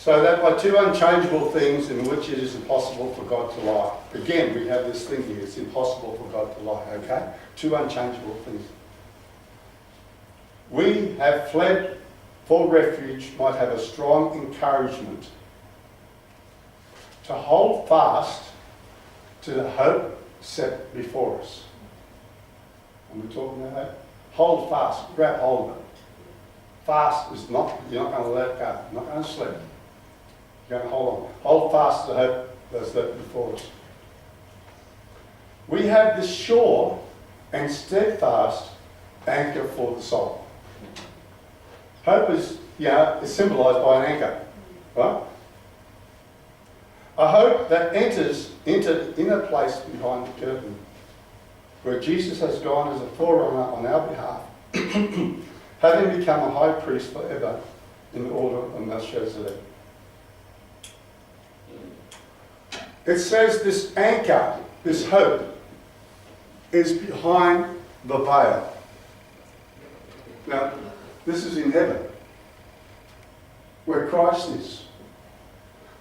So that by two unchangeable things in which it is impossible for God to lie. Again, we have this thing here, it's impossible for God to lie, okay? Two unchangeable things. We have fled for refuge, might have a strong encouragement to hold fast to the hope set before us. And we're talking about that. Hold fast, grab hold of it. Fast is not, you're not going to let it go, you're not going to slip. You're going to hold on. Hold fast to the hope that's set before us. We have this sure and steadfast anchor for the soul. Hope is, is symbolised by an anchor, right? A hope that enters into the inner place behind the curtain, where Jesus has gone as a forerunner on our behalf, having become a high priest forever in the order of Melchizedek. It says this anchor, this hope, is behind the veil. Now, this is in heaven, where Christ is.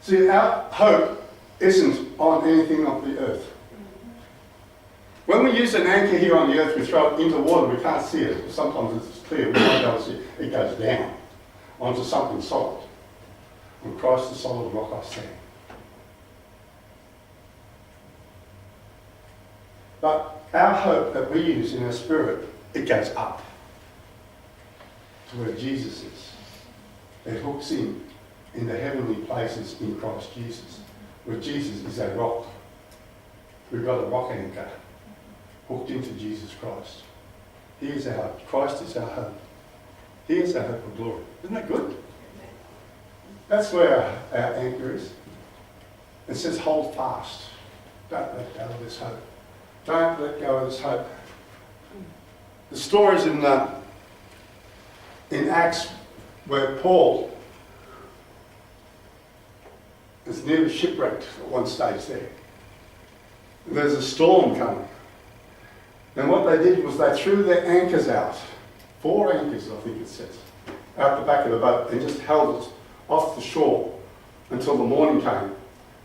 See, our hope isn't on anything of the earth. When we use an anchor here on the earth, we throw it into water, we can't see it. Sometimes it's clear, we might be able to see it. It goes down onto something solid. On Christ the solid rock I stand. But our hope that we use in our spirit, it goes up to where Jesus is. It hooks in the heavenly places in Christ Jesus, where Jesus is our rock. We've got a rock anchor hooked into Jesus Christ. He is our hope. Christ is our hope. He is our hope of glory. Isn't that good? That's where our anchor is. It says hold fast. Don't let go of this hope. Don't let go of this hope. The stories in Acts where Paul is nearly shipwrecked at one stage there. And there's a storm coming. And what they did was they threw their anchors out. 4 anchors, I think it says, out the back of the boat and just held it off the shore until the morning came.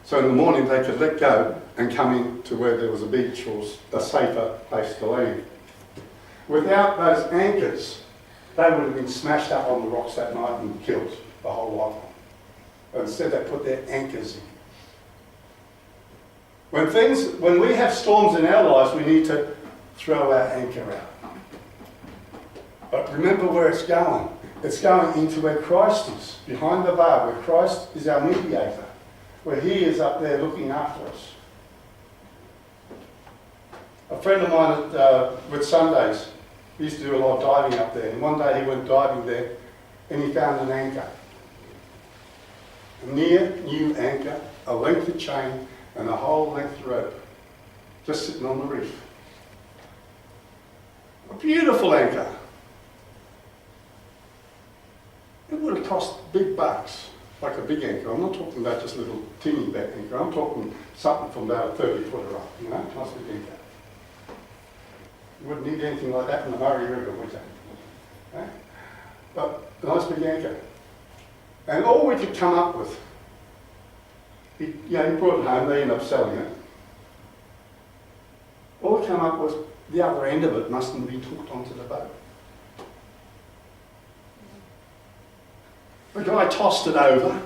So in the morning they could let go and come in to where there was a beach or a safer place to land. Without those anchors, they would have been smashed up on the rocks that night and killed, the whole lot of them. But instead they put their anchors in. When we have storms in our lives, we need to throw our anchor out. But remember where it's going. It's going into where Christ is, behind the veil, where Christ is our mediator, where he is up there looking after us. A friend of mine with Sundays, he used to do a lot of diving up there, and one day he went diving there and he found an anchor. A near new anchor, a length of chain and a whole length of rope, just sitting on the reef. A beautiful anchor. It would have cost big bucks, like a big anchor. I'm not talking about just a little teeny back anchor. I'm talking something from about a 30-footer up, nice big anchor. You wouldn't need anything like that in the Murray River, would you? Okay? But a nice big anchor. And all we could come up with, he brought it home, they ended up selling it. All we came up with, the other end of it mustn't be hooked onto the boat. The guy tossed it over.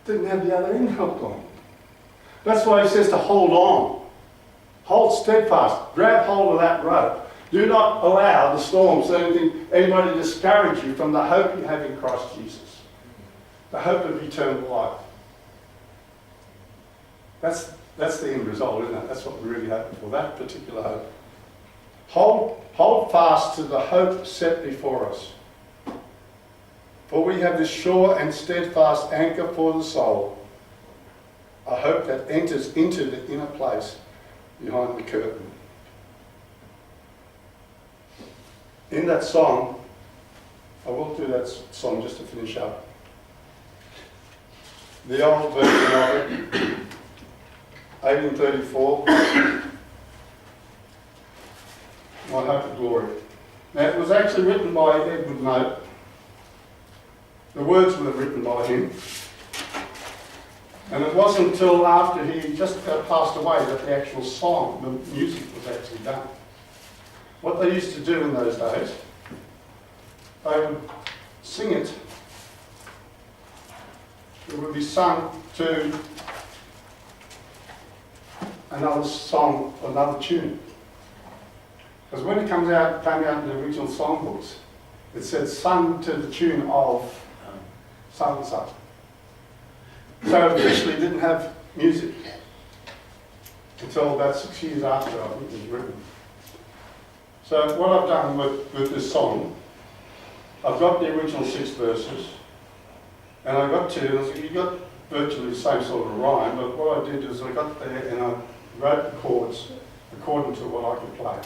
Didn't have the other end hooked on. That's why he says to hold on. Hold steadfast. Grab hold of that rope. Do not allow the storms or anybody discourage you from the hope you have in Christ Jesus. The hope of eternal life. That's the end result, isn't it? That's what we're really hoping for, that particular hope. Hold fast to the hope set before us. For we have this sure and steadfast anchor for the soul, a hope that enters into the inner place behind the curtain. In that song, I will do that song just to finish up. The old version of it, 1834, My Hope of Glory. Now, it was actually written by Edward Mote, The words were written by him. And it wasn't until after he just passed away that the actual song, the music, was actually done. What they used to do in those days, they would sing it. It would be sung to another song, another tune. Because when it came out in the original songbooks, it said sung to the tune of so and so. So it officially didn't have music until about 6 years after I think it was written. So what I've done with this song, I've got the original 6 verses, and I got tunes. You got virtually the same sort of rhyme, but what I did is I got there and I wrote the chords according to what I could play.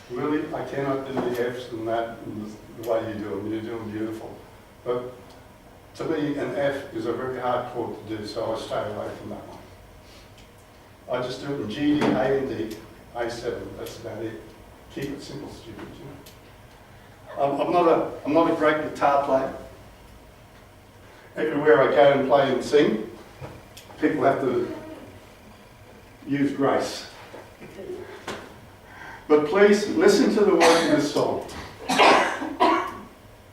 Really, I cannot do the Fs and that and the way you do them. You do them beautiful. But to me, an F is a very hard chord to do, so I stay away from that one. I just do it in G, D, A and D, A7, that's about it. Keep it simple, stupid, you know. I'm not a great guitar player. Everywhere I go and play and sing, people have to use grace. But please listen to the words of this song.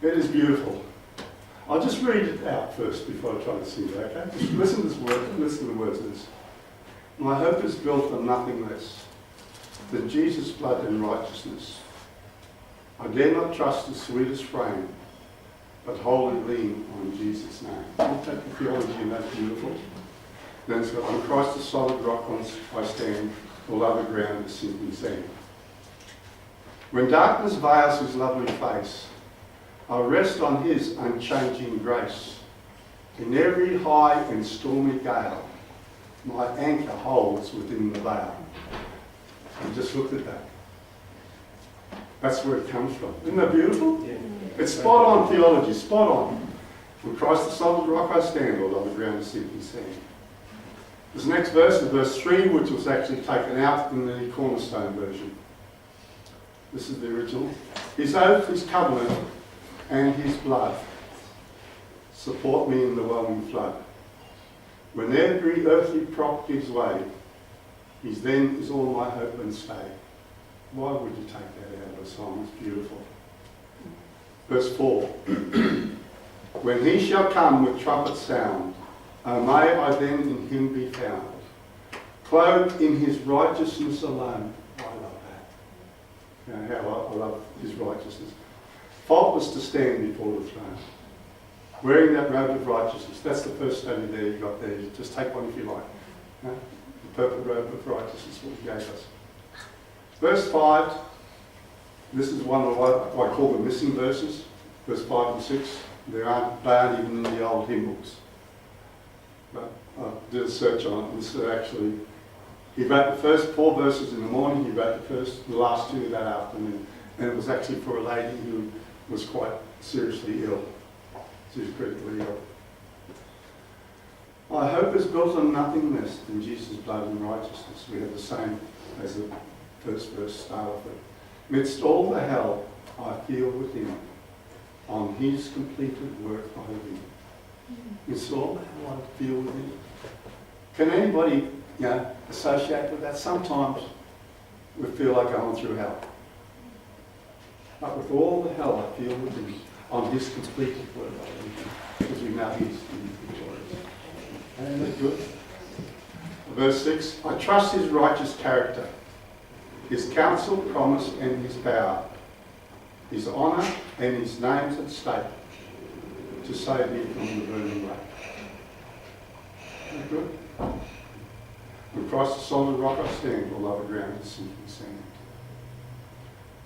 It is beautiful. I'll just read it out first before I try to sing it, okay? Just listen to this word, listen to the words of this. My hope is built on nothing less than Jesus' blood and righteousness. I dare not trust the sweetest frame, but wholly lean on Jesus' name. I'll take the theology and that's beautiful. Then it's got, on Christ the solid rock on I stand, all other ground is sinking sand. When darkness veils his lovely face, I'll rest on his unchanging grace. In every high and stormy gale, my anchor holds within the veil. And just look at that. That's where it comes from. Isn't that beautiful? Yeah. It's spot on theology, spot on. When Christ the solid rock I stand, all on the ground is sinking sand. This next verse is verse 3, which was actually taken out in the Cornerstone version. This is the original. His oath, his covenant, and his blood support me in the whelming flood. When every earthly prop gives way, his then is all my hope and stay. Why would you take that out of a song? It's beautiful. Verse 4. When he shall come with trumpet sound, oh may I then in him be found, clothed in his righteousness alone. I love that. You know, how I love his righteousness. Faultless to stand before the throne, wearing that robe of righteousness. That's the first study there you got there. You just take one if you like. You know? The purple robe of righteousness, what he gave us. Verse 5, this is one of what I call the missing verses. Verse 5 and 6, they aren't even in the old hymn books. But I did a search on it. This is actually, he wrote the first 4 verses in the morning, he wrote the last 2 that afternoon. And it was actually for a lady who was quite seriously ill. She was critically ill. My hope is built on nothing less than Jesus' blood and righteousness. We have the same as the first verse start off with. Amidst all the hell I feel within, on his completed work I live. Amidst all the hell I feel within. Can anybody, associate with that? Sometimes we feel like going through hell. But with all the hell I feel within, on his completed work I live. Because we know he's victorious. Isn't that good? Verse 6, I trust his righteous character, his counsel, promise, and his power, his honour and his name's at stake, to save me from the burning lake. Isn't that good? When Christ the solid rock I stand, all other ground is sinking sand.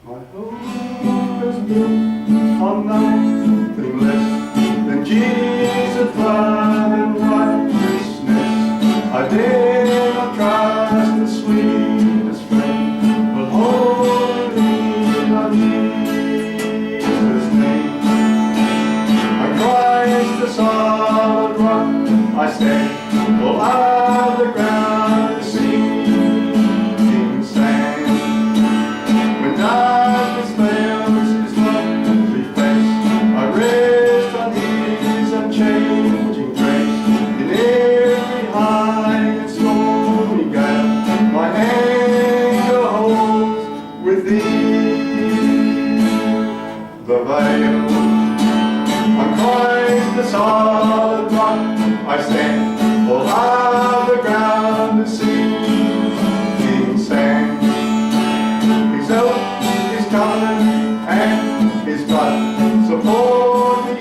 My hope is built on nothing less than Jesus' blood and righteousness. I dare not trust the sweetest friend, but wholly on Jesus' name. On Christ the solid rock I stand, all other ground is sinking sand. When darkness fails his lovely face, I thee. The veil on Christ the solid rock I stand, all other ground to see. King sang His oath, His covenant, and His blood support me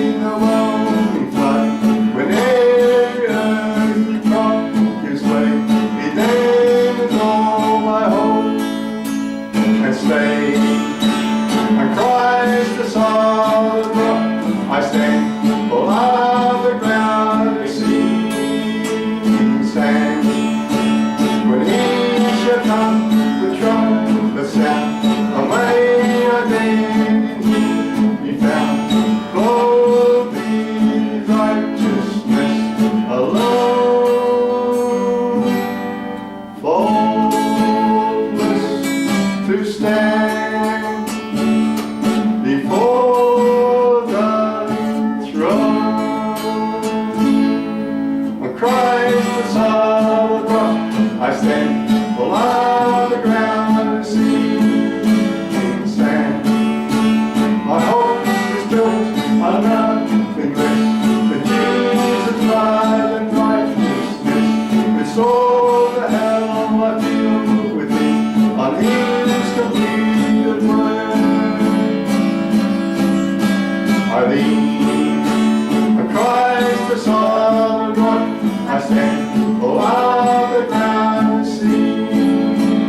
in the welcoming flood. When every earthly prop gives way, He then all my hope and stay. On Christ the solid rock I stand, all other ground I see. King sang when He shall come, the trumpet sound, and way I then in Him be found, clothed in righteousness alone, faultless to stand before the throne. On Christ the solid rock I stand, all other ground I see. King sang, my hope is built on nothing less than Jesus' blood and righteousness. With soul the hell I feel within, on His completed work I lean. On Christ the solid rock I stand, all other ground I see.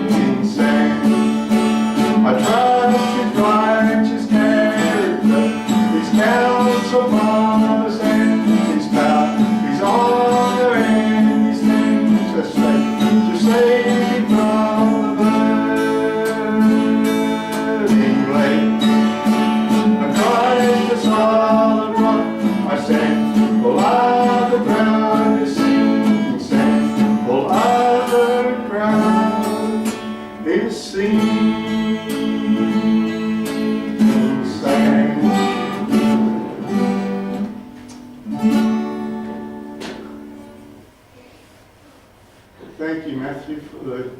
King sang, I trust His righteous character, His counsel, promise, and His power, His honor, and His name to save me from the burning lake. On Christ the solid rock I stand, all other ground is sinking sand, all other ground is sinking sand. Thank you, Matthew, for the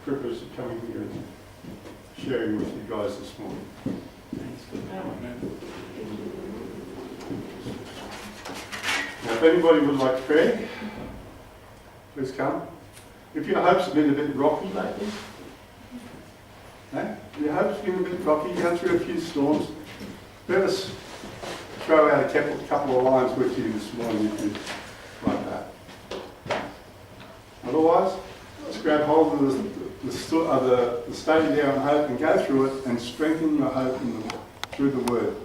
privilege of coming here and sharing with you guys this morning. Thanks for that, man. Now, if anybody would like prayer, please come. If your hopes have been a bit rocky lately, your hopes have been a bit rocky, you go through a few storms, let us throw out a couple of lines with you this morning if you'd like that. Otherwise, let's grab hold of the study there on hope and go through it and strengthen your hope through the Word.